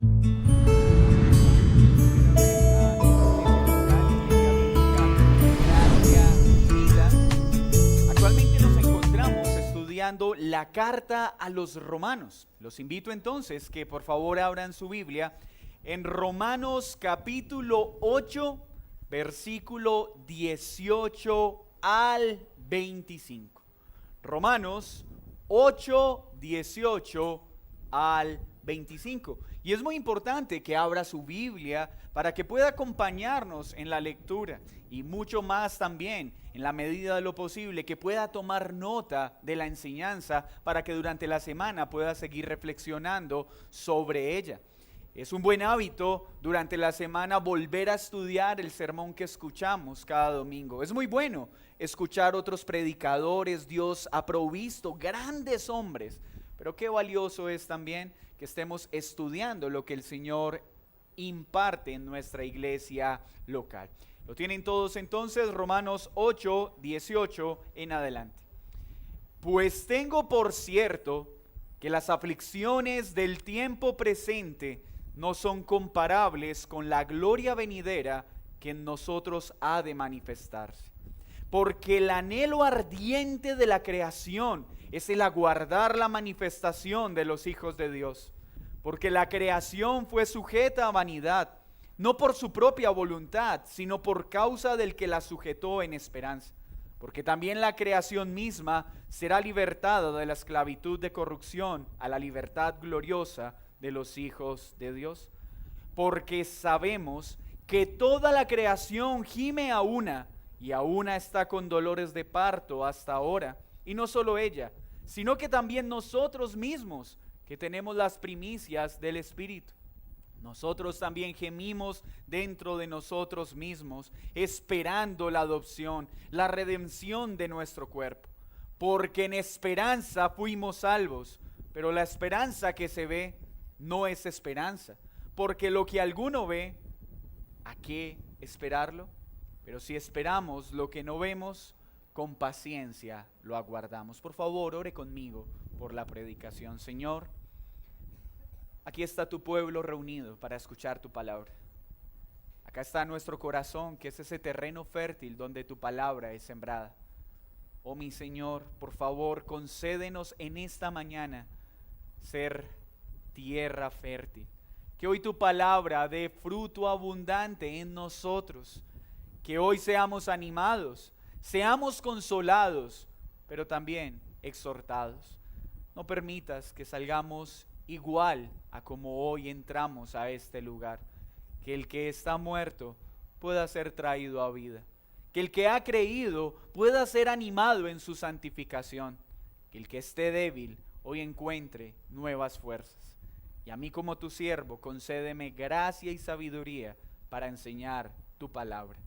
Actualmente nos encontramos estudiando la carta a los romanos. Los invito entonces que por favor abran su Biblia en Romanos capítulo 8, versículo 18 al 25. Romanos 8, 18 al 25. Y es muy importante que abra su Biblia para que pueda acompañarnos en la lectura y mucho más también, en la medida de lo posible, que pueda tomar nota de la enseñanza para que durante la semana pueda seguir reflexionando sobre ella. Es un buen hábito durante la semana volver a estudiar el sermón que escuchamos cada domingo. Es muy bueno escuchar otros predicadores. Dios ha provisto grandes hombres, pero qué valioso es también que estemos estudiando lo que el Señor imparte en nuestra iglesia local. ¿Lo tienen todos entonces? Romanos 8, 18 en adelante. Pues tengo por cierto que las aflicciones del tiempo presente no son comparables con la gloria venidera que en nosotros ha de manifestarse. Porque el anhelo ardiente de la creación es el aguardar la manifestación de los hijos de Dios. Porque la creación fue sujeta a vanidad, no por su propia voluntad, sino por causa del que la sujetó en esperanza. Porque también la creación misma será libertada de la esclavitud de corrupción a la libertad gloriosa de los hijos de Dios. Porque sabemos que toda la creación gime a una, y a una está con dolores de parto hasta ahora. Y no solo ella, sino que también nosotros mismos, que tenemos las primicias del Espíritu. Nosotros también gemimos dentro de nosotros mismos, esperando la adopción, la redención de nuestro cuerpo. Porque en esperanza fuimos salvos, pero la esperanza que se ve no es esperanza. Porque lo que alguno ve, ¿a qué esperarlo? Pero si esperamos lo que no vemos, con paciencia lo aguardamos. Por favor, ore conmigo por la predicación. Señor, aquí está tu pueblo reunido para escuchar tu palabra. Acá está nuestro corazón, que es ese terreno fértil donde tu palabra es sembrada. Oh mi Señor, por favor, concédenos en esta mañana ser tierra fértil. Que hoy tu palabra dé fruto abundante en nosotros. Que hoy seamos animados, seamos consolados, pero también exhortados. No permitas que salgamos igual a como hoy entramos a este lugar. Que el que está muerto pueda ser traído a vida. Que el que ha creído pueda ser animado en su santificación. Que el que esté débil hoy encuentre nuevas fuerzas. Y a mí como tu siervo, concédeme gracia y sabiduría para enseñar tu palabra.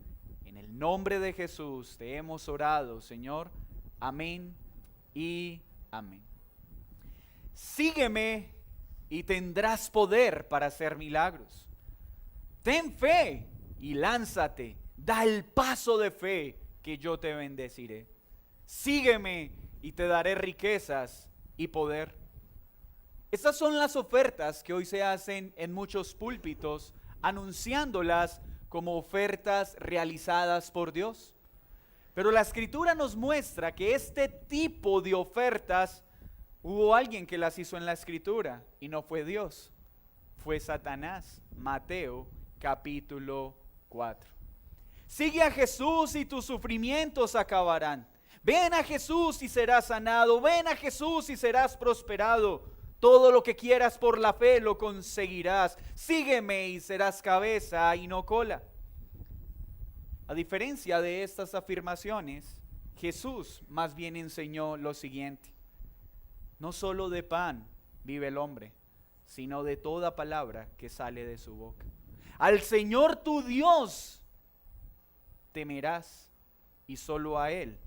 En el nombre de Jesús te hemos orado, Señor. Amén y amén. Sígueme y tendrás poder para hacer milagros. Ten fe y lánzate. Da el paso de fe que yo te bendeciré. Sígueme y te daré riquezas y poder. Estas son las ofertas que hoy se hacen en muchos púlpitos, anunciándolas como ofertas realizadas por Dios. Pero la Escritura nos muestra que este tipo de ofertas, hubo alguien que las hizo en la Escritura y no fue Dios, fue Satanás. Mateo capítulo 4. Sigue a Jesús y tus sufrimientos acabarán. Ven a Jesús y serás sanado. Ven a Jesús y serás prosperado. Todo lo que quieras por la fe lo conseguirás. Sígueme y serás cabeza y no cola. A diferencia de estas afirmaciones, Jesús más bien enseñó lo siguiente: no solo de pan vive el hombre, sino de toda palabra que sale de su boca. Al Señor tu Dios temerás y solo a Él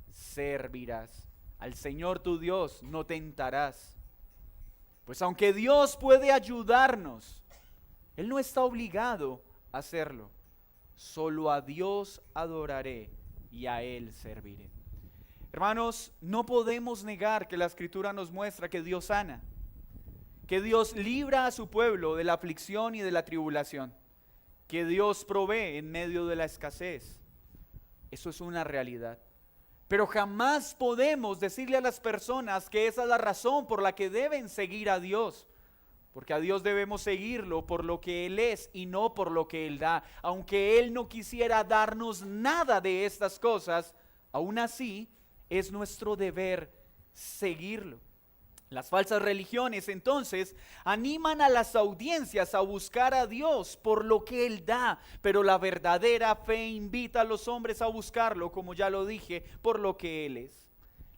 servirás. Al Señor tu Dios no tentarás. Pues aunque Dios puede ayudarnos, Él no está obligado a hacerlo. Solo a Dios adoraré y a Él serviré. Hermanos, no podemos negar que la Escritura nos muestra que Dios sana, que Dios libra a su pueblo de la aflicción y de la tribulación, que Dios provee en medio de la escasez. Eso es una realidad. Pero jamás podemos decirle a las personas que esa es la razón por la que deben seguir a Dios. Porque a Dios debemos seguirlo por lo que Él es y no por lo que Él da. Aunque Él no quisiera darnos nada de estas cosas, aún así es nuestro deber seguirlo. Las falsas religiones entonces animan a las audiencias a buscar a Dios por lo que Él da, pero la verdadera fe invita a los hombres a buscarlo, como ya lo dije, por lo que Él es.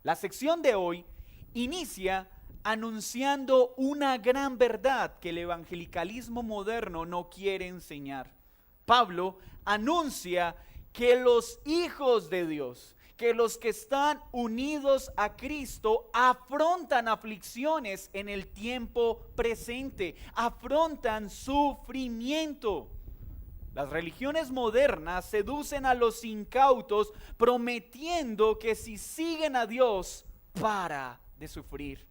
La sección de hoy inicia anunciando una gran verdad que el evangelicalismo moderno no quiere enseñar. Pablo anuncia que los hijos de Dios, que los que están unidos a Cristo afrontan aflicciones en el tiempo presente, afrontan sufrimiento. Las religiones modernas seducen a los incautos prometiendo que si siguen a Dios, para de sufrir.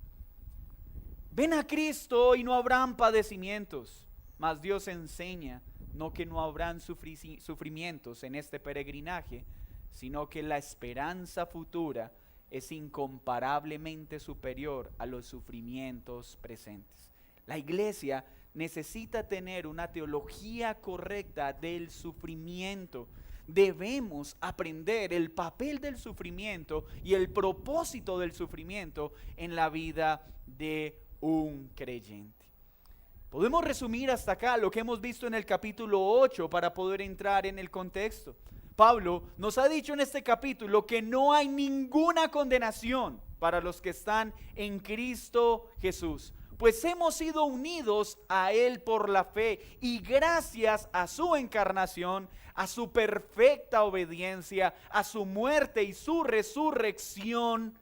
Ven a Cristo y no habrán padecimientos, mas Dios enseña no que no habrán sufrimientos en este peregrinaje, sino que la esperanza futura es incomparablemente superior a los sufrimientos presentes. La iglesia necesita tener una teología correcta del sufrimiento. Debemos aprender el papel del sufrimiento y el propósito del sufrimiento en la vida de un creyente. Podemos resumir hasta acá lo que hemos visto en el capítulo 8 para poder entrar en el contexto. Pablo nos ha dicho en este capítulo que no hay ninguna condenación para los que están en Cristo Jesús, pues hemos sido unidos a Él por la fe y gracias a su encarnación, a su perfecta obediencia, a su muerte y su resurrección,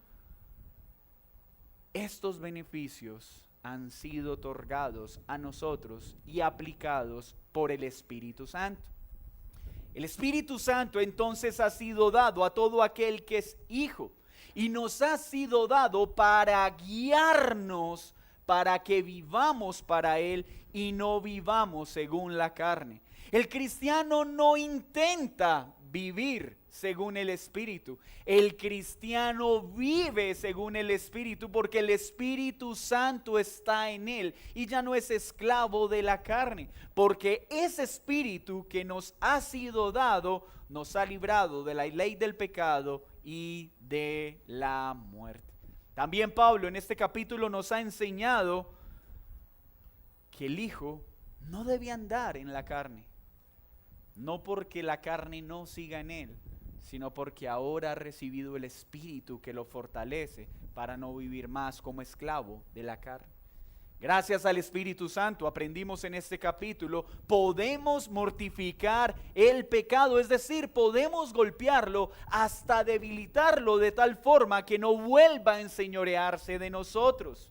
estos beneficios han sido otorgados a nosotros y aplicados por el Espíritu Santo. El Espíritu Santo entonces ha sido dado a todo aquel que es hijo y nos ha sido dado para guiarnos, para que vivamos para Él y no vivamos según la carne. El cristiano no intenta vivir según el Espíritu. El cristiano vive según el Espíritu porque el Espíritu Santo está en él y ya no es esclavo de la carne, porque ese Espíritu que nos ha sido dado nos ha librado de la ley del pecado y de la muerte. También Pablo en este capítulo nos ha enseñado que el Hijo no debe andar en la carne, no porque la carne no siga en él, sino porque ahora ha recibido el Espíritu que lo fortalece para no vivir más como esclavo de la carne. Gracias al Espíritu Santo aprendimos en este capítulo, podemos mortificar el pecado, es decir, podemos golpearlo hasta debilitarlo de tal forma que no vuelva a enseñorearse de nosotros.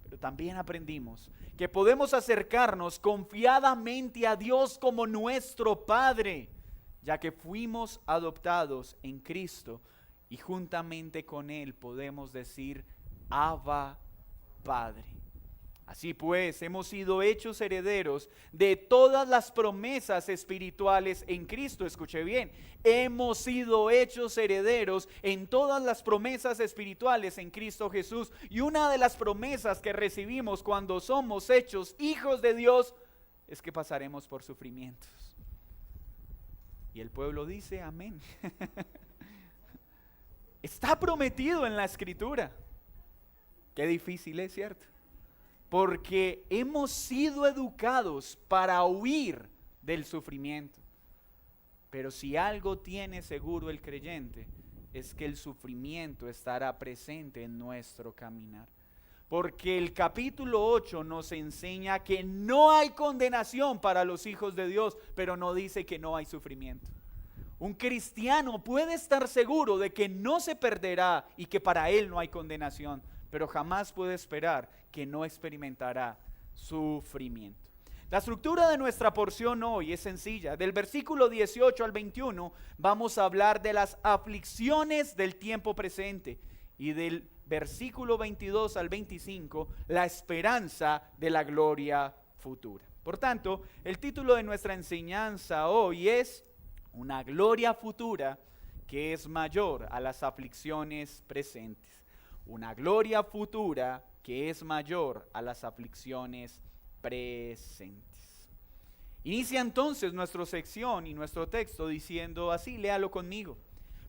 Pero también aprendimos que podemos acercarnos confiadamente a Dios como nuestro Padre, ya que fuimos adoptados en Cristo y juntamente con Él podemos decir Abba Padre. Así pues, hemos sido hechos herederos de todas las promesas espirituales en Cristo. Escuche bien, hemos sido hechos herederos en todas las promesas espirituales en Cristo Jesús. Y una de las promesas que recibimos cuando somos hechos hijos de Dios es que pasaremos por sufrimientos. Y el pueblo dice amén. Está prometido en la Escritura. Qué difícil es, ¿cierto? Porque hemos sido educados para huir del sufrimiento. Pero si algo tiene seguro el creyente, es que el sufrimiento estará presente en nuestro caminar. Porque el capítulo 8 nos enseña que no hay condenación para los hijos de Dios, pero no dice que no hay sufrimiento. Un cristiano puede estar seguro de que no se perderá y que para él no hay condenación, pero jamás puede esperar que no experimentará sufrimiento. La estructura de nuestra porción hoy es sencilla. Del versículo 18 al 21 vamos a hablar de las aflicciones del tiempo presente y del versículo 22 al 25, la esperanza de la gloria futura. Por tanto, el título de nuestra enseñanza hoy es una gloria futura que es mayor a las aflicciones presentes. Una gloria futura que es mayor a las aflicciones presentes. Inicia entonces nuestra sección y nuestro texto diciendo así, léalo conmigo.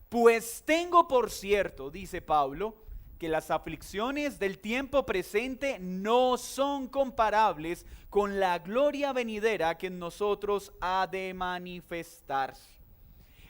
Pues tengo por cierto, dice Pablo, que las aflicciones del tiempo presente no son comparables con la gloria venidera que en nosotros ha de manifestarse.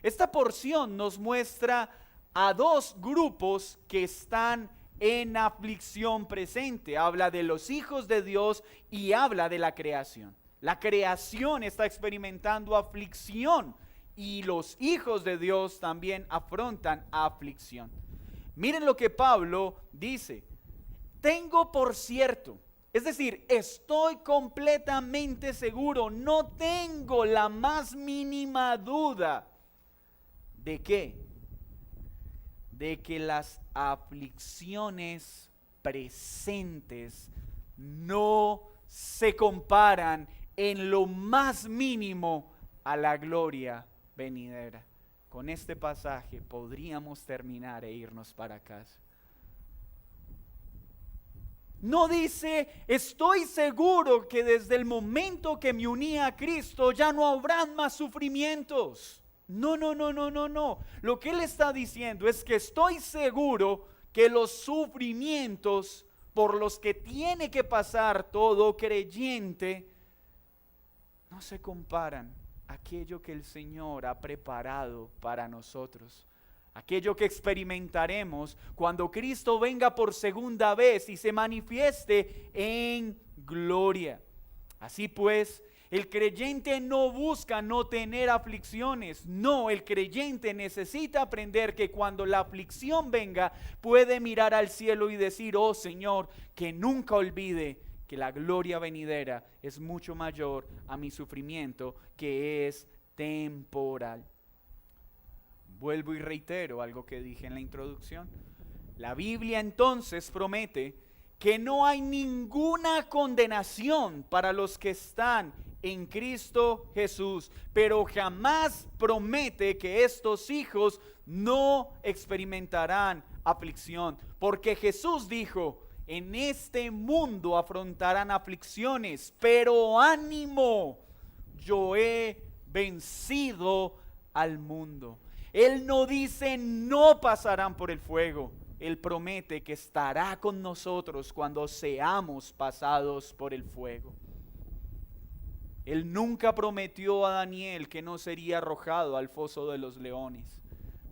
Esta porción nos muestra a dos grupos que están en aflicción presente. Habla de los hijos de Dios y habla de la creación. La creación está experimentando aflicción y los hijos de Dios también afrontan aflicción. Miren lo que Pablo dice. Tengo por cierto, es decir, estoy completamente seguro, no tengo la más mínima duda. ¿De qué? De que las aflicciones presentes no se comparan en lo más mínimo a la gloria venidera. Con este pasaje podríamos terminar e irnos para casa. No dice, estoy seguro que desde el momento que me uní a Cristo ya no habrán más sufrimientos. No. Lo que él está diciendo es que estoy seguro que los sufrimientos por los que tiene que pasar todo creyente no se comparan a aquello que el Señor ha preparado para nosotros. Aquello que experimentaremos cuando Cristo venga por segunda vez y se manifieste en gloria. Así pues, el creyente no busca no tener aflicciones. No, el creyente necesita aprender que cuando la aflicción venga, puede mirar al cielo y decir, oh Señor, que nunca olvide que la gloria venidera es mucho mayor a mi sufrimiento, que es temporal. Vuelvo y reitero algo que dije en la introducción. La Biblia entonces promete que no hay ninguna condenación para los que están en Cristo Jesús, pero jamás promete que estos hijos no experimentarán aflicción, porque Jesús dijo, en este mundo afrontarán aflicciones, pero ánimo, yo he vencido al mundo. Él no dice no pasarán por el fuego. Él promete que estará con nosotros cuando seamos pasados por el fuego. Él nunca prometió a Daniel que no sería arrojado al foso de los leones,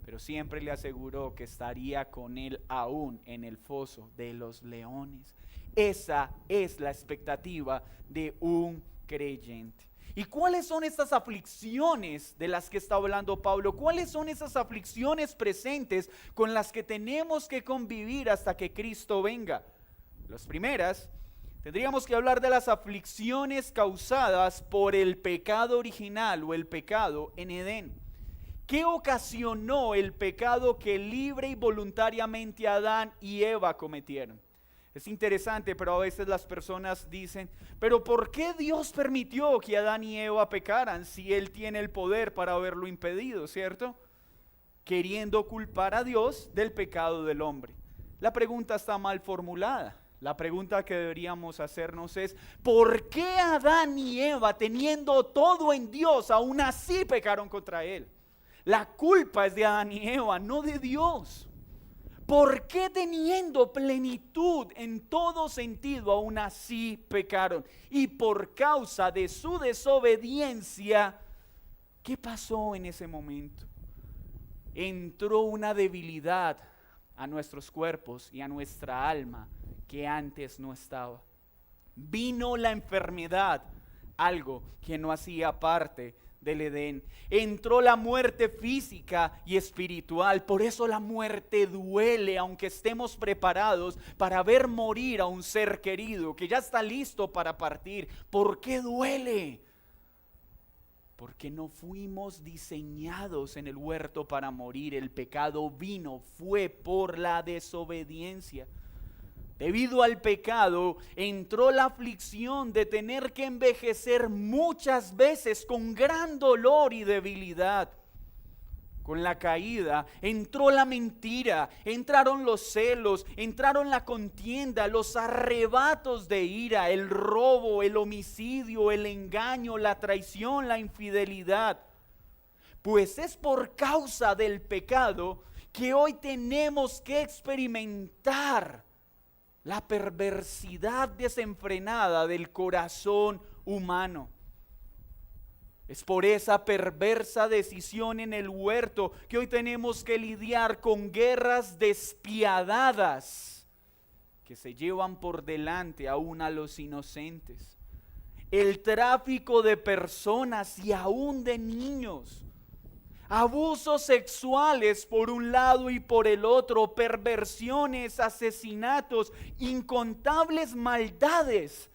pero siempre le aseguró que estaría con él aún en el foso de los leones. Esa es la expectativa de un creyente. ¿Y cuáles son estas aflicciones de las que está hablando Pablo? ¿Cuáles son esas aflicciones presentes con las que tenemos que convivir hasta que Cristo venga? Las primeras, tendríamos que hablar de las aflicciones causadas por el pecado original o el pecado en Edén. ¿Qué ocasionó el pecado que libre y voluntariamente Adán y Eva cometieron? Es interesante, pero a veces las personas dicen, pero ¿por qué Dios permitió que Adán y Eva pecaran si Él tiene el poder para haberlo impedido, ¿cierto? Queriendo culpar a Dios del pecado del hombre. La pregunta está mal formulada. La pregunta que deberíamos hacernos es, ¿por qué Adán y Eva, teniendo todo en Dios, aún así pecaron contra Él? La culpa es de Adán y Eva, no de Dios. ¿Por qué teniendo plenitud en todo sentido aún así pecaron? Y por causa de su desobediencia, ¿qué pasó en ese momento? Entró una debilidad a nuestros cuerpos y a nuestra alma que antes no estaba. Vino la enfermedad, algo que no hacía parte del Edén. Entró la muerte física y espiritual. Por eso la muerte duele, aunque estemos preparados para ver morir a un ser querido que ya está listo para partir. ¿Por qué duele? Porque no fuimos diseñados en el huerto para morir. El pecado fue por la desobediencia. Debido al pecado entró la aflicción de tener que envejecer muchas veces con gran dolor y debilidad. Con la caída entró la mentira, entraron los celos, entraron la contienda, los arrebatos de ira, el robo, el homicidio, el engaño, la traición, la infidelidad. Pues es por causa del pecado que hoy tenemos que experimentar la perversidad desenfrenada del corazón humano. Es por esa perversa decisión en el huerto que hoy tenemos que lidiar con guerras despiadadas que se llevan por delante aún a los inocentes. El tráfico de personas y aún de niños. Abusos sexuales por un lado y por el otro, perversiones, asesinatos, incontables maldades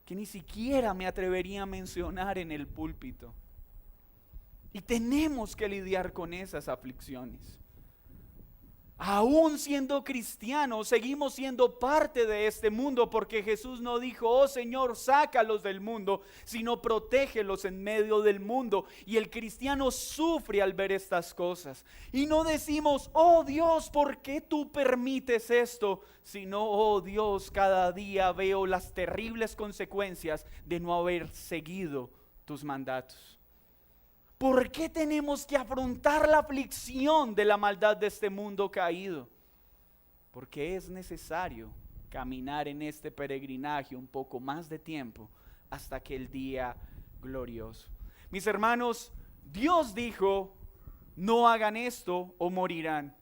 que ni siquiera me atrevería a mencionar en el púlpito. Y tenemos que lidiar con esas aflicciones. Aún siendo cristianos, seguimos siendo parte de este mundo, porque Jesús no dijo: oh Señor, sácalos del mundo, sino protégelos en medio del mundo. Y el cristiano sufre al ver estas cosas. Y no decimos: oh Dios, ¿por qué tú permites esto? Sino: oh Dios, cada día veo las terribles consecuencias de no haber seguido tus mandatos. ¿Por qué tenemos que afrontar la aflicción de la maldad de este mundo caído? Porque es necesario caminar en este peregrinaje un poco más de tiempo hasta aquel día glorioso. Mis hermanos, Dios dijo: no hagan esto o morirán.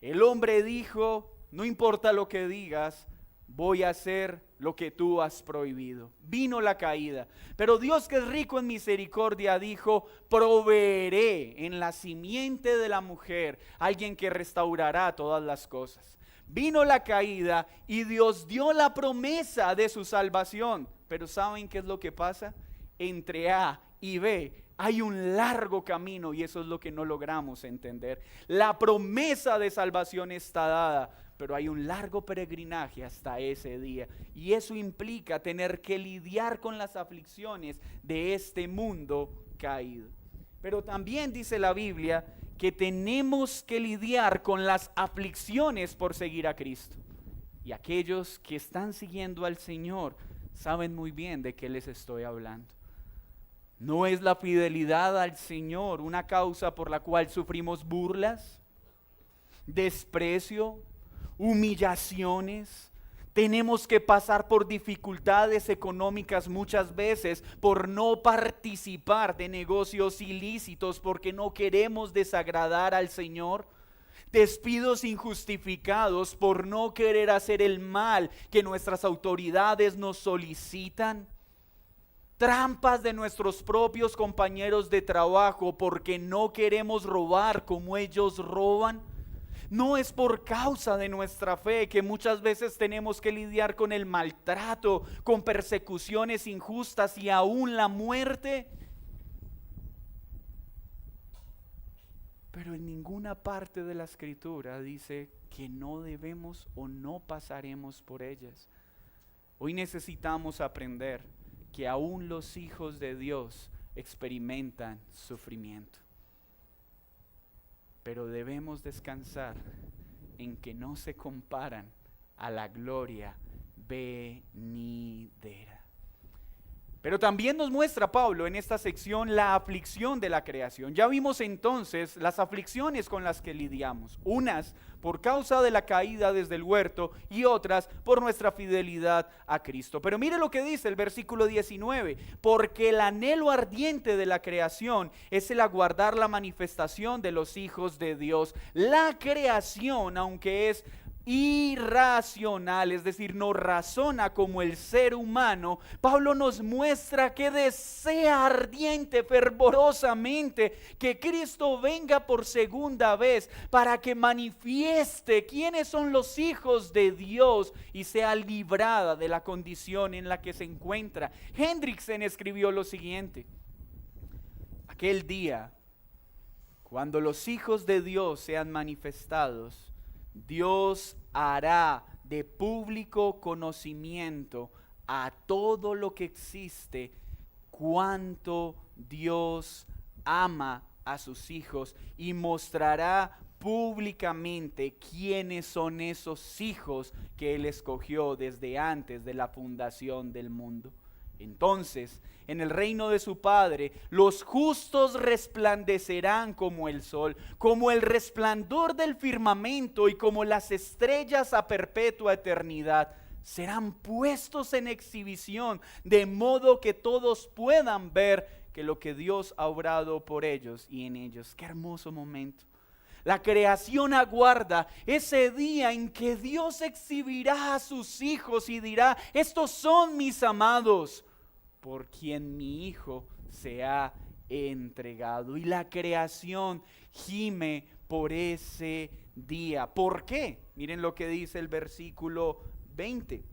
El hombre dijo: no importa lo que digas, voy a hacer lo que tú has prohibido. Vino la caída, pero Dios, que es rico en misericordia, dijo: proveeré en la simiente de la mujer alguien que restaurará todas las cosas. Vino la caída y Dios dio la promesa de su salvación. Pero ¿saben qué es lo que pasa? Entre A y B hay un largo camino, y eso es lo que no logramos entender. La promesa de salvación está dada, pero hay un largo peregrinaje hasta ese día. Y eso implica tener que lidiar con las aflicciones de este mundo caído. Pero también dice la Biblia que tenemos que lidiar con las aflicciones por seguir a Cristo. Y aquellos que están siguiendo al Señor saben muy bien de qué les estoy hablando. ¿No es la fidelidad al Señor una causa por la cual sufrimos burlas, desprecio, humillaciones? Tenemos que pasar por dificultades económicas muchas veces por no participar de negocios ilícitos, porque no queremos desagradar al Señor. Despidos injustificados por no querer hacer el mal que nuestras autoridades nos solicitan. Trampas de nuestros propios compañeros de trabajo porque no queremos robar como ellos roban. No es por causa de nuestra fe que muchas veces tenemos que lidiar con el maltrato, con persecuciones injustas y aún la muerte. Pero en ninguna parte de la Escritura dice que no debemos o no pasaremos por ellas. Hoy necesitamos aprender que aún los hijos de Dios experimentan sufrimiento. Pero debemos descansar en que no se comparan a la gloria venidera. Pero también nos muestra Pablo en esta sección la aflicción de la creación. Ya vimos entonces las aflicciones con las que lidiamos. Unas por causa de la caída desde el huerto y otras por nuestra fidelidad a Cristo. Pero mire lo que dice el versículo 19. Porque el anhelo ardiente de la creación es el aguardar la manifestación de los hijos de Dios. La creación, aunque es irracional, es decir, no razona como el ser humano, Pablo nos muestra que desea ardiente, fervorosamente que Cristo venga por segunda vez para que manifieste quiénes son los hijos de Dios y sea librada de la condición en la que se encuentra. Hendriksen escribió lo siguiente: Aquel día, cuando los hijos de Dios sean manifestados, Dios hará de público conocimiento a todo lo que existe cuánto Dios ama a sus hijos y mostrará públicamente quiénes son esos hijos que Él escogió desde antes de la fundación del mundo. Entonces, en el reino de su Padre, los justos resplandecerán como el sol, como el resplandor del firmamento y como las estrellas a perpetua eternidad. Serán puestos en exhibición, de modo que todos puedan ver que lo que Dios ha obrado por ellos y en ellos. Qué hermoso momento. La creación aguarda ese día en que Dios exhibirá a sus hijos y dirá: estos son mis amados, por quien mi Hijo se ha entregado. Y la creación gime por ese día. ¿Por qué? Miren lo que dice el versículo 20.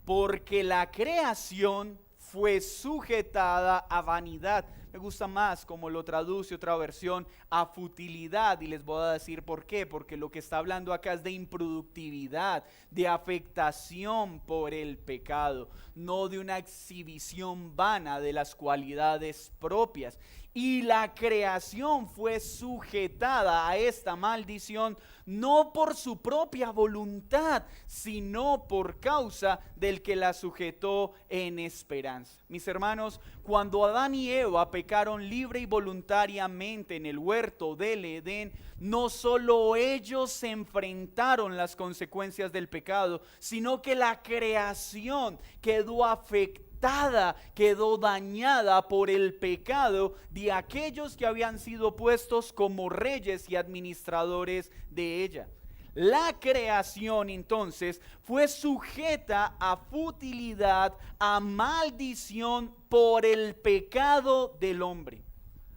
Porque la creación fue sujetada a vanidad. Me gusta más como lo traduce otra versión, a futilidad, y les voy a decir por qué. Porque lo que está hablando acá es de improductividad, de afectación por el pecado, no de una exhibición vana de las cualidades propias. Y la creación fue sujetada a esta maldición no por su propia voluntad, sino por causa del que la sujetó en esperanza. Mis hermanos, cuando Adán y Eva pecaron libre y voluntariamente en el huerto del Edén, no solo ellos se enfrentaron las consecuencias del pecado, sino que la creación quedó afectada, quedó dañada por el pecado de aquellos que habían sido puestos como reyes y administradores de ella. La creación entonces fue sujeta a futilidad, a maldición por el pecado del hombre.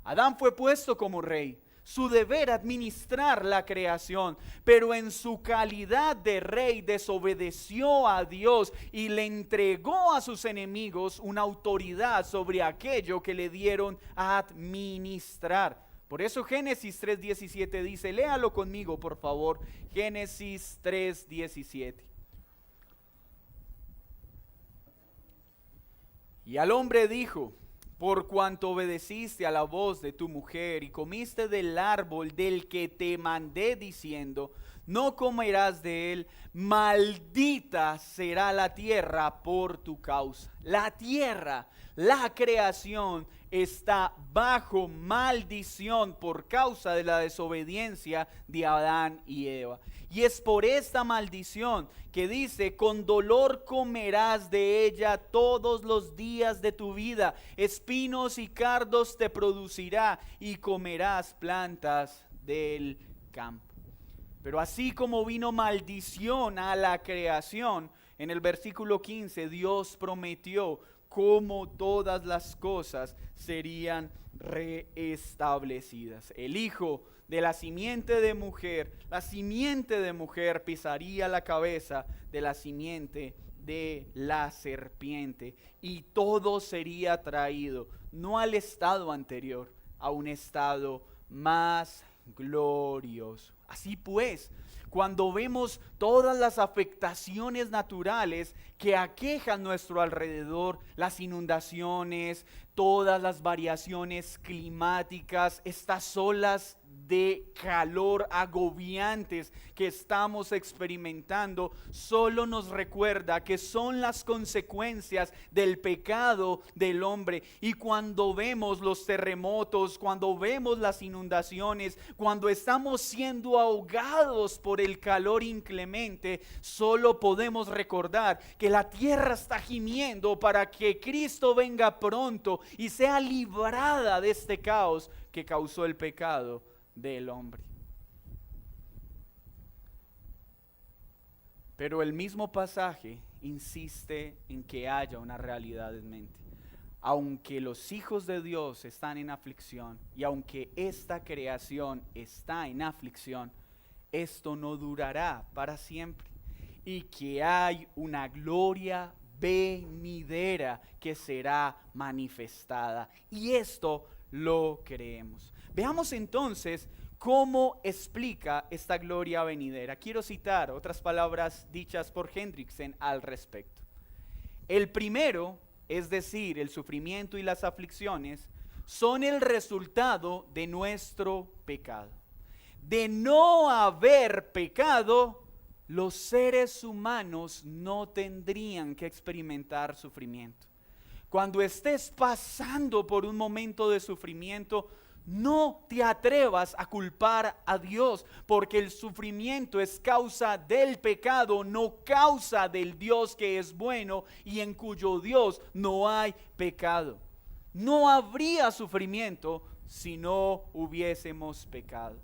Adán fue puesto como rey. Su deber administrar la creación, pero en su calidad de rey desobedeció a Dios y le entregó a sus enemigos una autoridad sobre aquello que le dieron a administrar. Por eso Génesis 3:17 dice, léalo conmigo por favor, Génesis 3:17. Y al hombre dijo: por cuanto obedeciste a la voz de tu mujer y comiste del árbol del que te mandé diciendo, no comerás de él, maldita será la tierra por tu causa. La tierra, la creación, está bajo maldición por causa de la desobediencia de Adán y Eva. Y es por esta maldición que dice, con dolor comerás de ella todos los días de tu vida, espinos y cardos te producirá y comerás plantas del campo. Pero así como vino maldición a la creación, en el versículo 15 Dios prometió cómo todas las cosas serían reestablecidas. El hijo de la simiente de mujer pisaría la cabeza de la simiente de la serpiente, y todo sería traído, no al estado anterior, a un estado más glorioso. Así pues, cuando vemos todas las afectaciones naturales que aquejan nuestro alrededor, las inundaciones, todas las variaciones climáticas, estas olas de calor agobiantes que estamos experimentando, solo nos recuerda que son las consecuencias del pecado del hombre. Y cuando vemos los terremotos, cuando vemos las inundaciones, cuando estamos siendo ahogados por el calor inclemente, solo podemos recordar que la tierra está gimiendo para que Cristo venga pronto y sea librada de este caos que causó el pecado del hombre. Pero el mismo pasaje insiste en que haya una realidad en mente. Aunque los hijos de Dios están en aflicción y aunque esta creación está en aflicción, esto no durará para siempre, y que hay una gloria venidera que será manifestada. Y esto lo creemos. Veamos entonces cómo explica esta gloria venidera. Quiero citar otras palabras dichas por Hendriksen al respecto. El primero, es decir, el sufrimiento y las aflicciones, son el resultado de nuestro pecado. De no haber pecado, los seres humanos no tendrían que experimentar sufrimiento. Cuando estés pasando por un momento de sufrimiento, no te atrevas a culpar a Dios, porque el sufrimiento es causa del pecado, no causa del Dios que es bueno y en cuyo Dios no hay pecado. No habría sufrimiento si no hubiésemos pecado.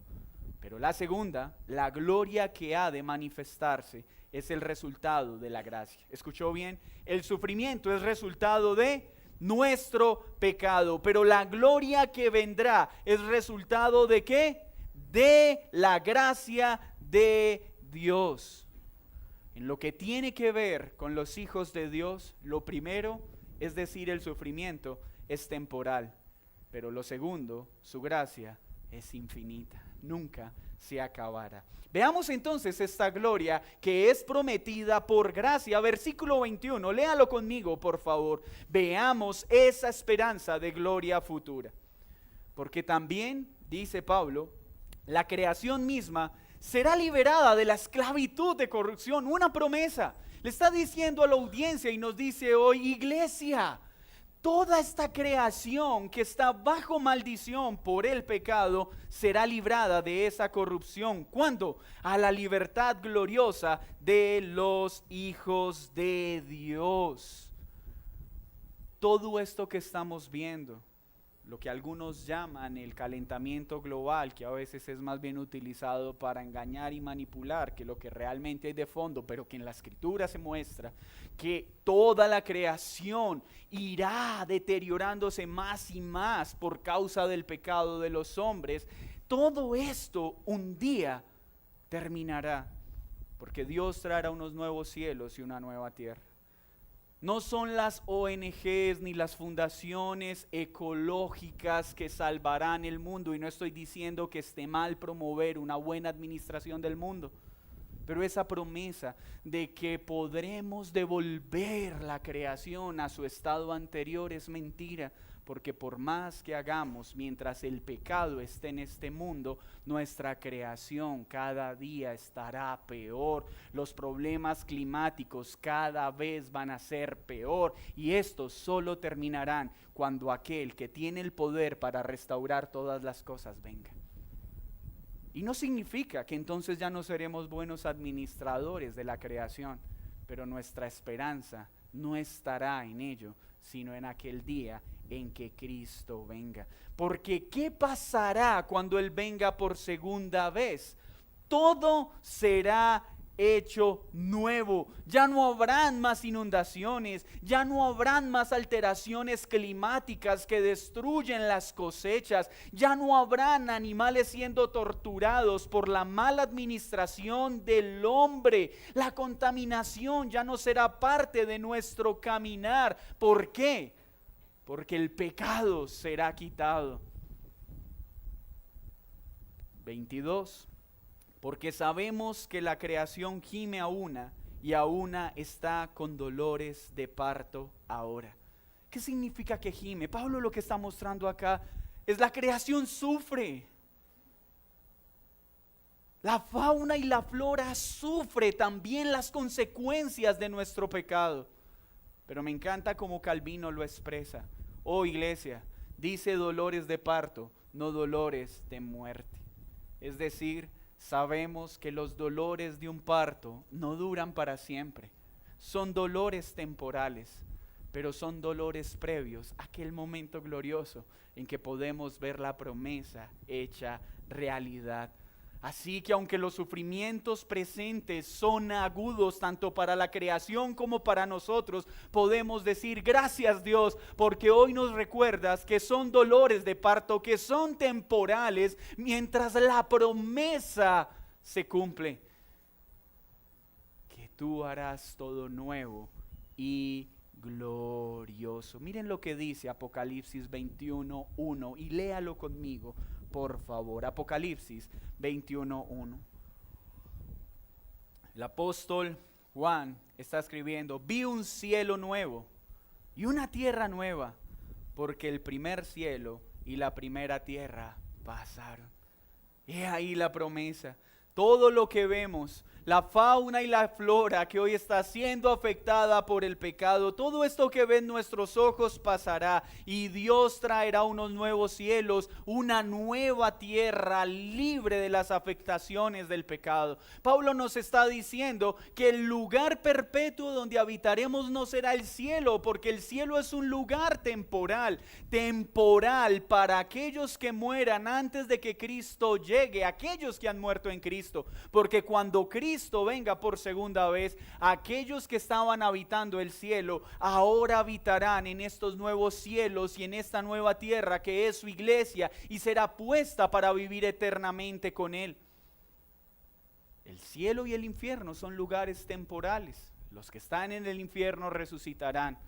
Pero la segunda, la gloria que ha de manifestarse, es el resultado de la gracia. ¿Escuchó bien? El sufrimiento es resultado de nuestro pecado, pero la gloria que vendrá es resultado de ¿qué? De la gracia de Dios. En lo que tiene que ver con los hijos de Dios, lo primero, es decir, el sufrimiento es temporal, pero lo segundo, su gracia es infinita, nunca se acabará. Veamos entonces esta gloria que es prometida por gracia. Versículo 21, léalo conmigo por favor. Veamos esa esperanza de gloria futura. Porque también, dice Pablo, la creación misma será liberada de la esclavitud de corrupción. Una promesa. Le está diciendo a la audiencia y nos dice hoy, iglesia, toda esta creación que está bajo maldición por el pecado será librada de esa corrupción. ¿Cuándo? A la libertad gloriosa de los hijos de Dios. Todo esto que estamos viendo, lo que algunos llaman el calentamiento global, que a veces es más bien utilizado para engañar y manipular que lo que realmente hay de fondo, pero que en la Escritura se muestra que toda la creación irá deteriorándose más y más por causa del pecado de los hombres. Todo esto un día terminará, porque Dios traerá unos nuevos cielos y una nueva tierra. No son las ONGs ni las fundaciones ecológicas que salvarán el mundo, y no estoy diciendo que esté mal promover una buena administración del mundo, pero esa promesa de que podremos devolver la creación a su estado anterior es mentira, porque por más que hagamos, mientras el pecado esté en este mundo, nuestra creación cada día estará peor. Los problemas climáticos cada vez van a ser peor, y estos solo terminarán cuando aquel que tiene el poder para restaurar todas las cosas venga. Y no significa que entonces ya no seremos buenos administradores de la creación, pero nuestra esperanza no estará en ello, sino en aquel día en que Cristo venga. Porque ¿qué pasará cuando Él venga por segunda vez? Todo será hecho nuevo. Ya no habrán más inundaciones, ya no habrán más alteraciones climáticas que destruyen las cosechas, ya no habrán animales siendo torturados por la mala administración del hombre. La contaminación ya no será parte de nuestro caminar. ¿Por qué? Porque el pecado será quitado. 22. Porque sabemos que la creación gime a una, y a una está con dolores de parto ahora. ¿Qué significa que gime? Pablo lo que está mostrando acá es la creación sufre. La fauna y la flora sufre también las consecuencias de nuestro pecado. Pero me encanta cómo Calvino lo expresa. Oh iglesia, dice dolores de parto, no dolores de muerte. Es decir, sabemos que los dolores de un parto no duran para siempre. Son dolores temporales, pero son dolores previos a aquel momento glorioso en que podemos ver la promesa hecha realidad. Así que aunque los sufrimientos presentes son agudos tanto para la creación como para nosotros, podemos decir gracias Dios, porque hoy nos recuerdas que son dolores de parto, que son temporales, mientras la promesa se cumple, que tú harás todo nuevo y glorioso. Miren lo que dice Apocalipsis 21:1 y léalo conmigo, por favor. Apocalipsis 21:1. El apóstol Juan está escribiendo: vi un cielo nuevo y una tierra nueva, porque el primer cielo y la primera tierra pasaron. He ahí la promesa. Todo lo que vemos, la fauna y la flora que hoy está siendo afectada por el pecado, todo esto que ven nuestros ojos pasará, y Dios traerá unos nuevos cielos, una nueva tierra libre de las afectaciones del pecado. Pablo nos está diciendo que el lugar perpetuo donde habitaremos no será el cielo, porque el cielo es un lugar temporal para aquellos que mueran antes de que Cristo llegue, aquellos que han muerto en Cristo. Porque cuando Cristo venga por segunda vez, aquellos que estaban habitando el cielo ahora habitarán en estos nuevos cielos y en esta nueva tierra que es su iglesia, y será puesta para vivir eternamente con Él. El cielo y el infierno son lugares temporales. Los que están en el infierno resucitarán,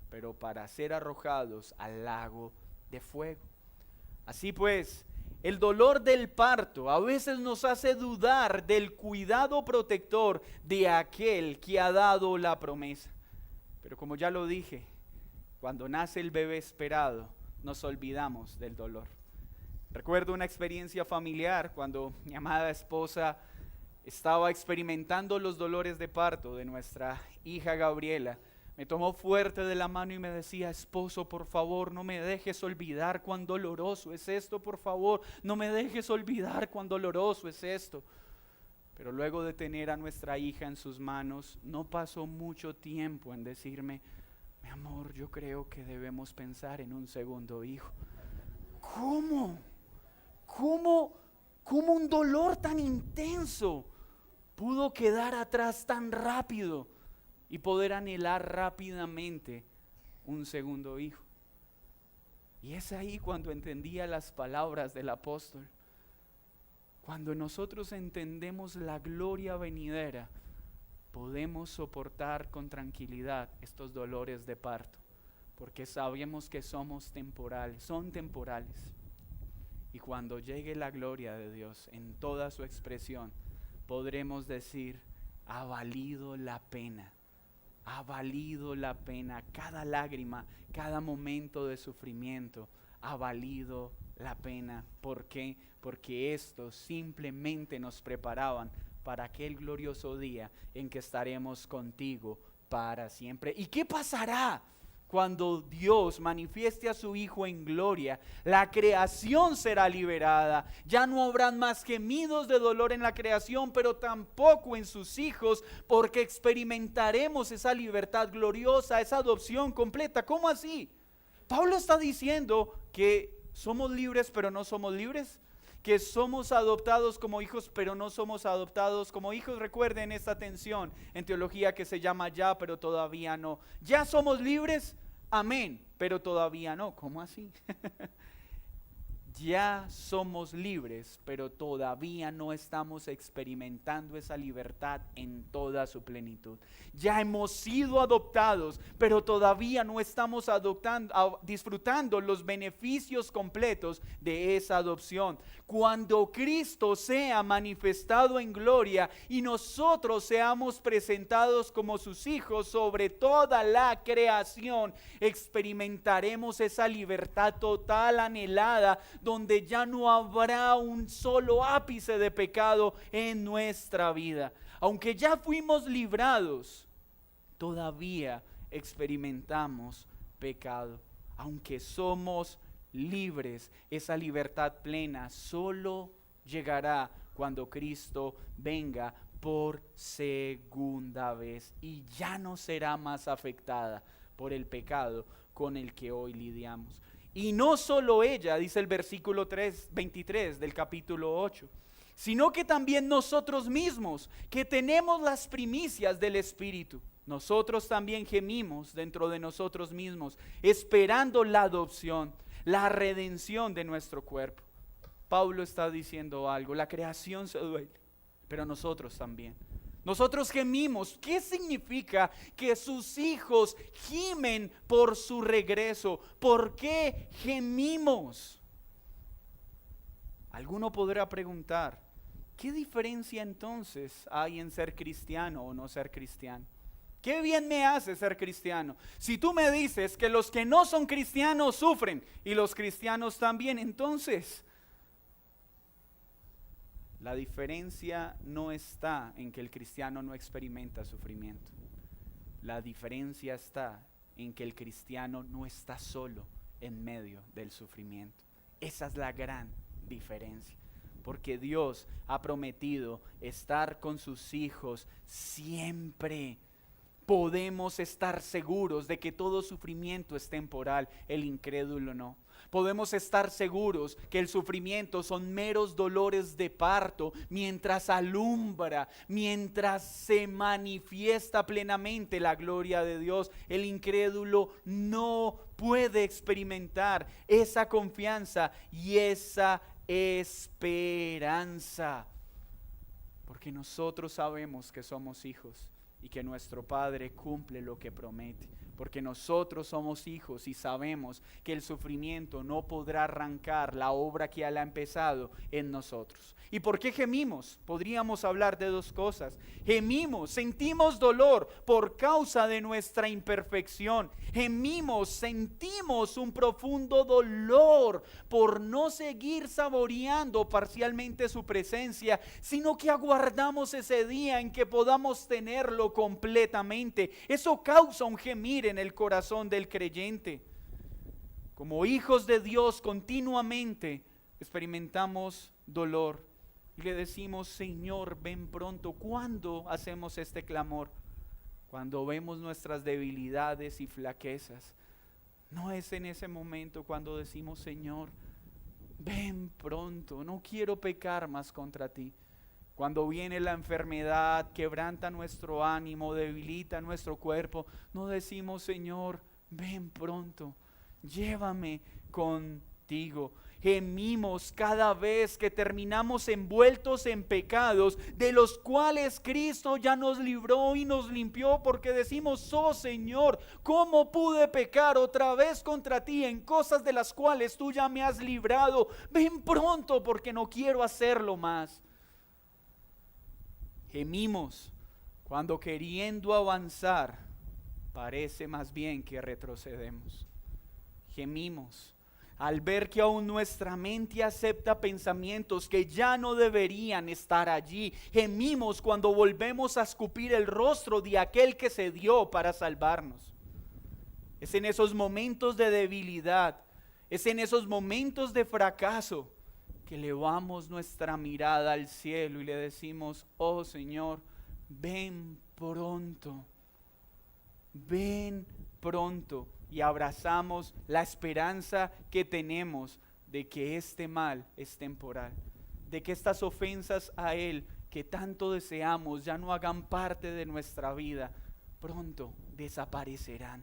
pero para ser arrojados al lago de fuego. Así pues, el dolor del parto a veces nos hace dudar del cuidado protector de aquel que ha dado la promesa. Pero como ya lo dije, cuando nace el bebé esperado, nos olvidamos del dolor. Recuerdo una experiencia familiar cuando mi amada esposa estaba experimentando los dolores de parto de nuestra hija Gabriela. Me tomó fuerte de la mano y me decía: esposo, por favor, no me dejes olvidar cuán doloroso es esto, por favor, no me dejes olvidar cuán doloroso es esto. Pero luego de tener a nuestra hija en sus manos, no pasó mucho tiempo en decirme: mi amor, yo creo que debemos pensar en un segundo hijo. ¿Cómo un dolor tan intenso pudo quedar atrás tan rápido y poder anhelar rápidamente un segundo hijo? Y es ahí cuando entendía las palabras del apóstol. Cuando nosotros entendemos la gloria venidera, podemos soportar con tranquilidad estos dolores de parto, porque sabemos que son temporales. Y cuando llegue la gloria de Dios en toda su expresión, podremos decir: ha valido la pena. Ha valido la pena cada lágrima, cada momento de sufrimiento. Ha valido la pena. ¿Por qué? Porque estos simplemente nos preparaban para aquel glorioso día en que estaremos contigo para siempre. ¿Y qué pasará cuando Dios manifieste a su Hijo en gloria? La creación será liberada. Ya no habrán más gemidos de dolor en la creación, pero tampoco en sus hijos, porque experimentaremos esa libertad gloriosa, esa adopción completa. ¿Cómo así? Pablo está diciendo que somos libres, pero no somos libres. Que somos adoptados como hijos, pero no somos adoptados como hijos. Recuerden esta tensión en teología que se llama ya, pero todavía no. Ya somos libres, amén, pero todavía no. ¿Cómo así? Ya somos libres, pero todavía no estamos experimentando esa libertad en toda su plenitud. Ya hemos sido adoptados, pero todavía no estamos disfrutando los beneficios completos de esa adopción. Cuando Cristo sea manifestado en gloria y nosotros seamos presentados como sus hijos sobre toda la creación, experimentaremos esa libertad total anhelada, donde ya no habrá un solo ápice de pecado en nuestra vida. Aunque ya fuimos librados, todavía experimentamos pecado. Aunque somos libres, esa libertad plena solo llegará cuando Cristo venga por segunda vez, y ya no será más afectada por el pecado con el que hoy lidiamos. Y no solo ella, dice el versículo 23 del capítulo 8, sino que también nosotros mismos, que tenemos las primicias del Espíritu, nosotros también gemimos dentro de nosotros mismos, esperando la adopción, la redención de nuestro cuerpo. Pablo está diciendo algo: la creación se duele, pero nosotros también. Nosotros gemimos. ¿Qué significa que sus hijos gimen por su regreso? ¿Por qué gemimos? Alguno podrá preguntar, ¿qué diferencia entonces hay en ser cristiano o no ser cristiano? ¿Qué bien me hace ser cristiano? Si tú me dices que los que no son cristianos sufren y los cristianos también, entonces la diferencia no está en que el cristiano no experimenta sufrimiento. La diferencia está en que el cristiano no está solo en medio del sufrimiento. Esa es la gran diferencia. Porque Dios ha prometido estar con sus hijos siempre. Podemos estar seguros de que todo sufrimiento es temporal, el incrédulo no. Podemos estar seguros que el sufrimiento son meros dolores de parto mientras alumbra, mientras se manifiesta plenamente la gloria de Dios. El incrédulo no puede experimentar esa confianza y esa esperanza, porque nosotros sabemos que somos hijos y que nuestro Padre cumple lo que promete. Porque nosotros somos hijos y sabemos que el sufrimiento no podrá arrancar la obra que Él ha empezado en nosotros. ¿Y por qué gemimos? Podríamos hablar de dos cosas. Gemimos, sentimos dolor por causa de nuestra imperfección. Gemimos, sentimos un profundo dolor por no seguir saboreando parcialmente su presencia, sino que aguardamos ese día en que podamos tenerlo completamente. Eso causa un gemir en el corazón del creyente. Como hijos de Dios, continuamente experimentamos dolor y le decimos: Señor, ven pronto. ¿Cuándo hacemos este clamor? Cuando vemos nuestras debilidades y flaquezas. No es en ese momento cuando decimos: Señor, ven pronto, no quiero pecar más contra ti. Cuando viene la enfermedad, quebranta nuestro ánimo, debilita nuestro cuerpo, no decimos: Señor, ven pronto, llévame contigo. Gemimos cada vez que terminamos envueltos en pecados de los cuales Cristo ya nos libró y nos limpió, porque decimos: oh Señor, ¿cómo pude pecar otra vez contra ti en cosas de las cuales tú ya me has librado? Ven pronto, porque no quiero hacerlo más. Gemimos cuando, queriendo avanzar, parece más bien que retrocedemos. Gemimos al ver que aún nuestra mente acepta pensamientos que ya no deberían estar allí. Gemimos cuando volvemos a escupir el rostro de aquel que se dio para salvarnos. Es en esos momentos de debilidad, es en esos momentos de fracaso que elevamos nuestra mirada al cielo y le decimos: oh Señor, ven pronto, ven pronto. Y abrazamos la esperanza que tenemos de que este mal es temporal, de que estas ofensas a Él que tanto deseamos ya no hagan parte de nuestra vida, pronto desaparecerán.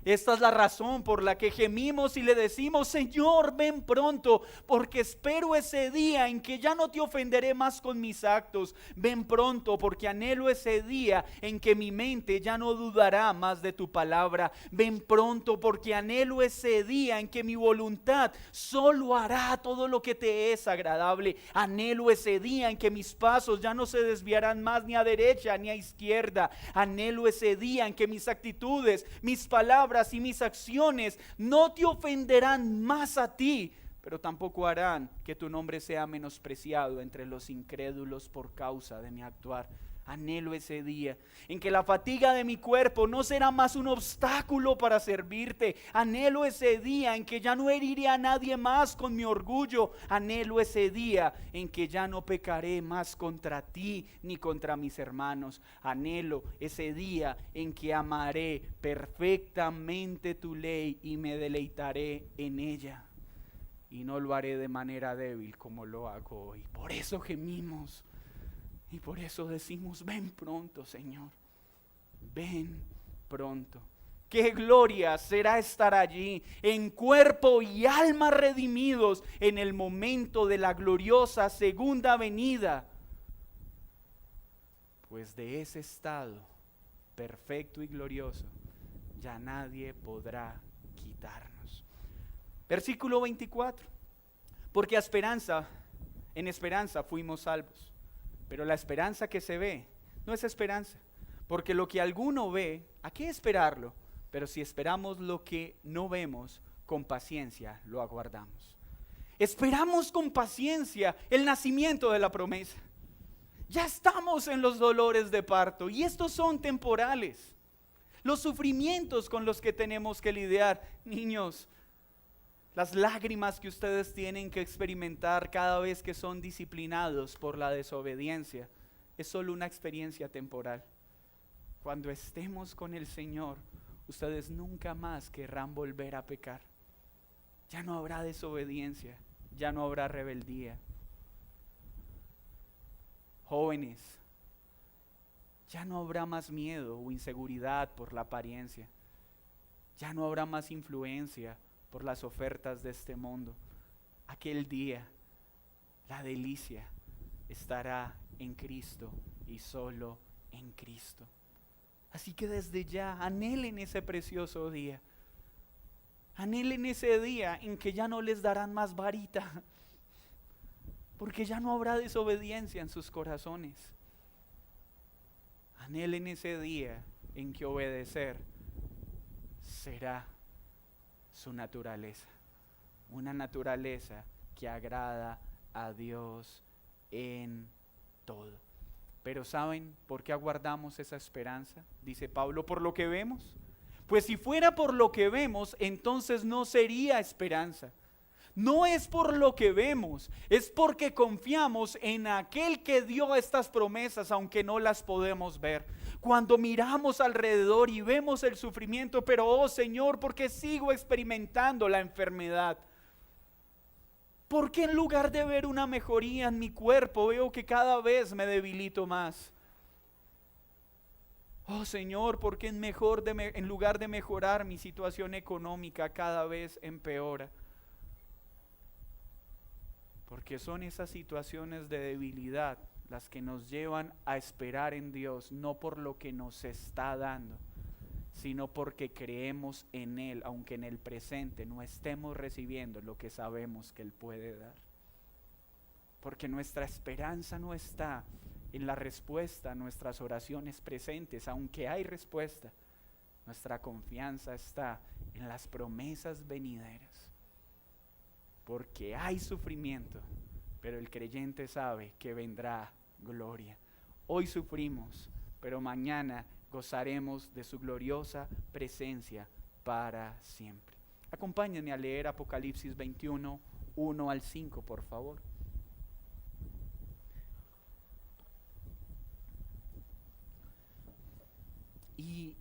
Esta es la razón por la que gemimos y le decimos: Señor, ven pronto, porque espero ese día en que ya no te ofenderé más con mis actos. Ven pronto, porque anhelo ese día en que mi mente ya no dudará más de tu palabra. Ven pronto, porque anhelo ese día en que mi voluntad solo hará todo lo que te es agradable. Anhelo ese día en que mis pasos ya no se desviarán más ni a derecha ni a izquierda. Anhelo ese día en que mis actitudes, mis palabras y mis acciones no te ofenderán más a ti, pero tampoco harán que tu nombre sea menospreciado entre los incrédulos por causa de mi actuar. Anhelo ese día en que la fatiga de mi cuerpo no será más un obstáculo para servirte. Anhelo ese día en que ya no heriré a nadie más con mi orgullo. Anhelo ese día en que ya no pecaré más contra ti ni contra mis hermanos. Anhelo ese día en que amaré perfectamente tu ley y me deleitaré en ella. Y no lo haré de manera débil como lo hago hoy. Por eso gemimos. Y por eso decimos: ven pronto, Señor, ven pronto. Qué gloria será estar allí en cuerpo y alma redimidos en el momento de la gloriosa segunda venida. pues de ese estado perfecto y glorioso ya nadie podrá quitarnos. Versículo 24. Porque en esperanza fuimos salvos. Pero la esperanza que se ve no es esperanza. Porque lo que alguno ve, ¿a qué esperarlo? Pero si esperamos lo que no vemos, con paciencia lo aguardamos. Esperamos con paciencia el nacimiento de la promesa. Ya estamos en los dolores de parto y estos son temporales. Los sufrimientos con los que tenemos que lidiar, niños, las lágrimas que ustedes tienen que experimentar cada vez que son disciplinados por la desobediencia, es solo una experiencia temporal. Cuando estemos con el Señor, ustedes nunca más querrán volver a pecar. Ya no habrá desobediencia, ya no habrá rebeldía. Jóvenes, ya no habrá más miedo o inseguridad por la apariencia. Ya no habrá más influencia por las ofertas de este mundo. Aquel día, la delicia estará en Cristo y solo en Cristo. Así que desde ya, anhelen ese precioso día. Anhelen ese día en que ya no les darán más varita, porque ya no habrá desobediencia en sus corazones. Anhelen ese día en que obedecer será su naturaleza, una naturaleza que agrada a Dios en todo. Pero ¿saben por qué aguardamos esa esperanza? Dice Pablo, por lo que vemos. Pues si fuera por lo que vemos, entonces no sería esperanza. No es por lo que vemos, es porque confiamos en aquel que dio estas promesas, aunque no las podemos ver. Cuando miramos alrededor y vemos el sufrimiento, pero oh Señor, ¿por qué sigo experimentando la enfermedad? ¿Por qué en lugar de ver una mejoría en mi cuerpo, veo que cada vez me debilito más? Oh Señor, ¿por qué en lugar de mejorar mi situación económica, cada vez empeora? Porque son esas situaciones de debilidad las que nos llevan a esperar en Dios, no por lo que nos está dando, sino porque creemos en Él, aunque en el presente no estemos recibiendo lo que sabemos que Él puede dar. Porque nuestra esperanza no está en la respuesta a nuestras oraciones presentes, aunque hay respuesta. Nuestra confianza está en las promesas venideras. Porque hay sufrimiento, pero el creyente sabe que vendrá gloria. Hoy sufrimos, pero mañana gozaremos de su gloriosa presencia para siempre. Acompáñenme a leer Apocalipsis 21, 1 al 5, por favor. Y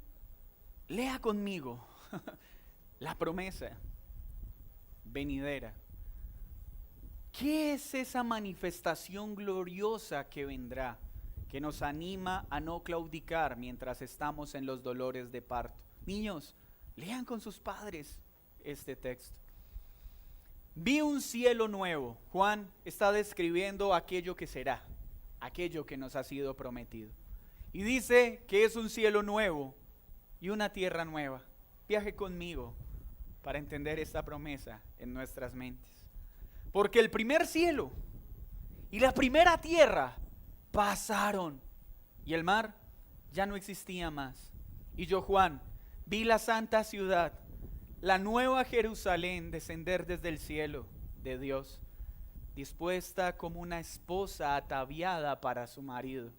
lea conmigo la promesa venidera. ¿Qué es esa manifestación gloriosa que vendrá, que nos anima a no claudicar mientras estamos en los dolores de parto? Niños, lean con sus padres este texto. Vi un cielo nuevo. Juan está describiendo aquello que será, aquello que nos ha sido prometido. Y dice que es un cielo nuevo y una tierra nueva. Viaje conmigo para entender esta promesa en nuestras mentes. Porque el primer cielo y la primera tierra pasaron y el mar ya no existía más. Y yo, Juan, vi la santa ciudad, la nueva Jerusalén, descender desde el cielo de Dios, dispuesta como una esposa ataviada para su marido,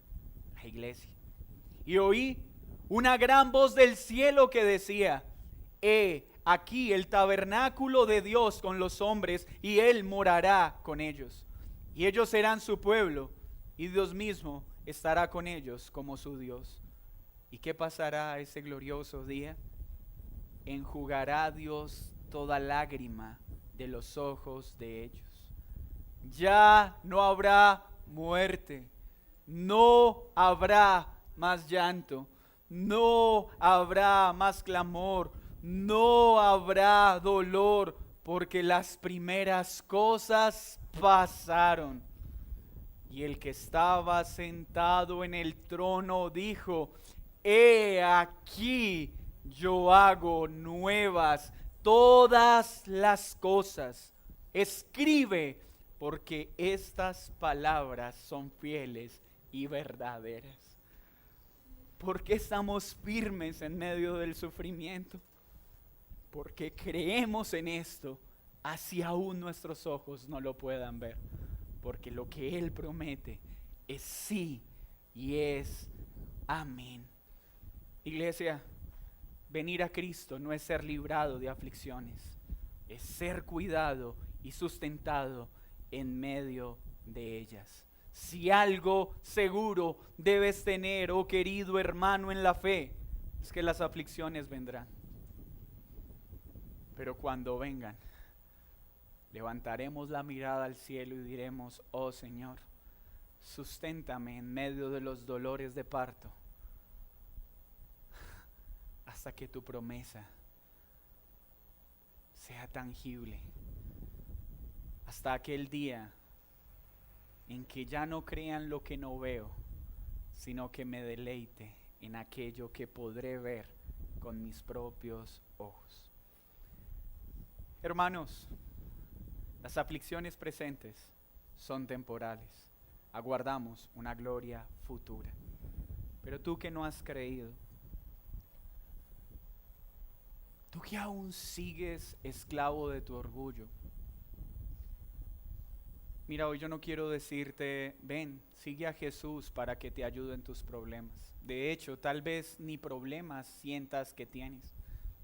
la iglesia. Y oí una gran voz del cielo que decía: aquí el tabernáculo de Dios con los hombres, y Él morará con ellos. Y ellos serán su pueblo, y Dios mismo estará con ellos como su Dios. ¿Y qué pasará ese glorioso día? Enjugará Dios toda lágrima de los ojos de ellos. Ya no habrá muerte, no habrá más llanto, no habrá más clamor, no habrá dolor, porque las primeras cosas pasaron. Y el que estaba sentado en el trono dijo: He aquí, yo hago nuevas todas las cosas. Escribe, porque estas palabras son fieles y verdaderas. ¿Por qué estamos firmes en medio del sufrimiento? Porque creemos en esto, así aún nuestros ojos no lo puedan ver. Porque lo que Él promete es sí y es amén. Iglesia, venir a Cristo no es ser librado de aflicciones, es ser cuidado y sustentado en medio de ellas. Si algo seguro debes tener, oh querido hermano en la fe, es que las aflicciones vendrán. Pero cuando vengan, levantaremos la mirada al cielo y diremos: oh Señor, susténtame en medio de los dolores de parto, hasta que tu promesa sea tangible, hasta aquel día en que ya no crean lo que no veo, sino que me deleite en aquello que podré ver con mis propios ojos. Hermanos, las aflicciones presentes son temporales. Aguardamos una gloria futura. Pero tú que no has creído, tú que aún sigues esclavo de tu orgullo, mira, hoy yo no quiero decirte: ven, sigue a Jesús para que te ayude en tus problemas. De hecho, tal vez ni problemas sientas que tienes.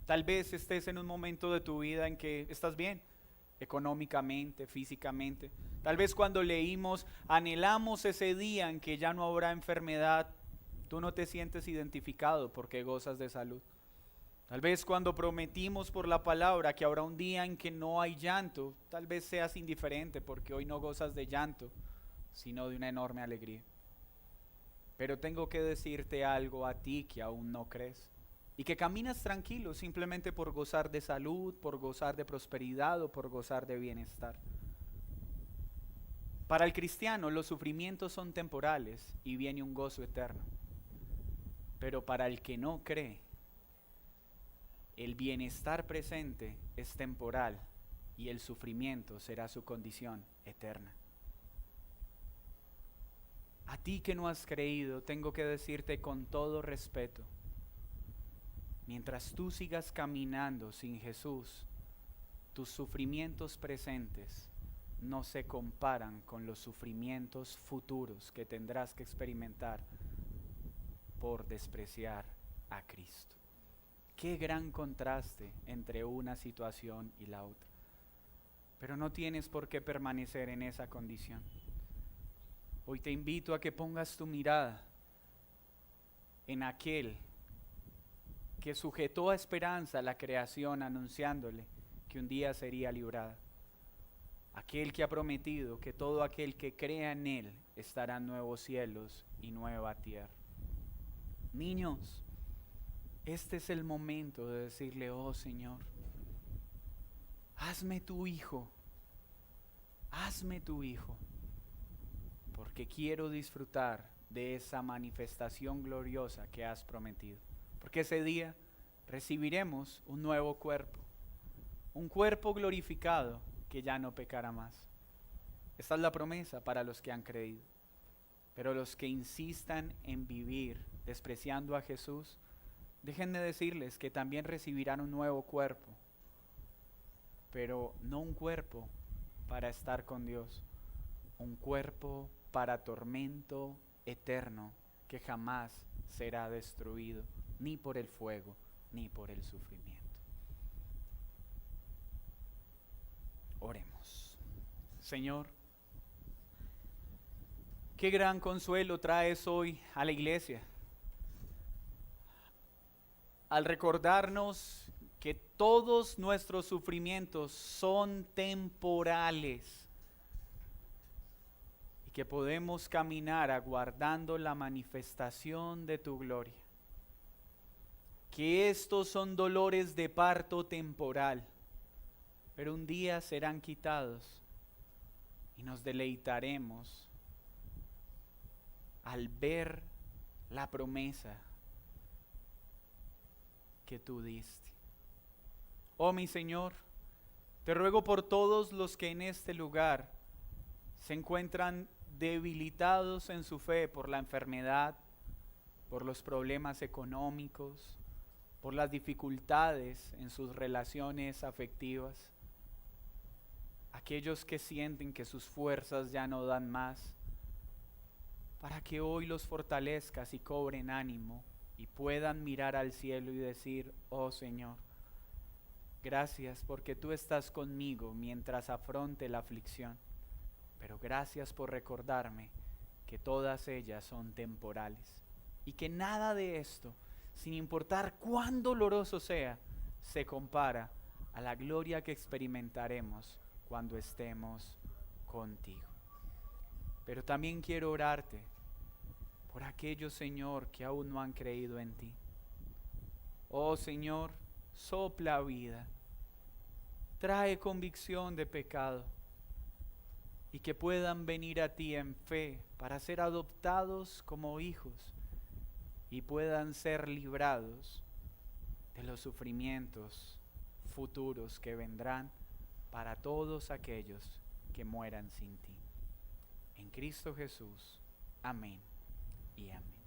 Tal vez estés en un momento de tu vida en que estás bien, económicamente, físicamente. Tal vez cuando leímos, anhelamos ese día en que ya no habrá enfermedad. Tú no te sientes identificado porque gozas de salud. Tal vez cuando prometimos por la palabra que habrá un día en que no hay llanto, tal vez seas indiferente porque hoy no gozas de llanto, sino de una enorme alegría. Pero tengo que decirte algo a ti que aún no crees y que caminas tranquilo simplemente por gozar de salud, por gozar de prosperidad o por gozar de bienestar. Para el cristiano los sufrimientos son temporales y viene un gozo eterno. Pero para el que no cree, el bienestar presente es temporal y el sufrimiento será su condición eterna. A ti que no has creído, tengo que decirte con todo respeto: mientras tú sigas caminando sin Jesús, tus sufrimientos presentes no se comparan con los sufrimientos futuros que tendrás que experimentar por despreciar a Cristo. Qué gran contraste entre una situación y la otra. Pero no tienes por qué permanecer en esa condición. Hoy te invito a que pongas tu mirada en aquel que sujetó a esperanza la creación anunciándole que un día sería librada. Aquel que ha prometido que todo aquel que crea en Él estará en nuevos cielos y nueva tierra. Niños, este es el momento de decirle: oh Señor, hazme tu hijo, porque quiero disfrutar de esa manifestación gloriosa que has prometido. Porque ese día recibiremos un nuevo cuerpo, un cuerpo glorificado que ya no pecará más. Esta es la promesa para los que han creído. Pero los que insistan en vivir despreciando a Jesús, déjenme decirles que también recibirán un nuevo cuerpo, pero no un cuerpo para estar con Dios, un cuerpo para tormento eterno que jamás será destruido, ni por el fuego, ni por el sufrimiento. Oremos. Señor, qué gran consuelo traes hoy a la iglesia al recordarnos que todos nuestros sufrimientos son temporales y que podemos caminar aguardando la manifestación de tu gloria. Que estos son dolores de parto temporal, pero un día serán quitados y nos deleitaremos al ver la promesa que tú diste. Oh mi Señor, te ruego por todos los que en este lugar se encuentran debilitados en su fe por la enfermedad, por los problemas económicos, por las dificultades en sus relaciones afectivas, aquellos que sienten que sus fuerzas ya no dan más, para que hoy los fortalezcas y cobren ánimo y puedan mirar al cielo y decir: oh Señor, gracias porque tú estás conmigo mientras afronte la aflicción, pero gracias por recordarme que todas ellas son temporales y que nada de esto, sin importar cuán doloroso sea, se compara a la gloria que experimentaremos cuando estemos contigo. Pero también quiero orarte por aquellos, Señor, que aún no han creído en ti. Oh Señor, sopla vida, trae convicción de pecado y que puedan venir a ti en fe para ser adoptados como hijos y puedan ser librados de los sufrimientos futuros que vendrán para todos aquellos que mueran sin ti. En Cristo Jesús. Amén y amén.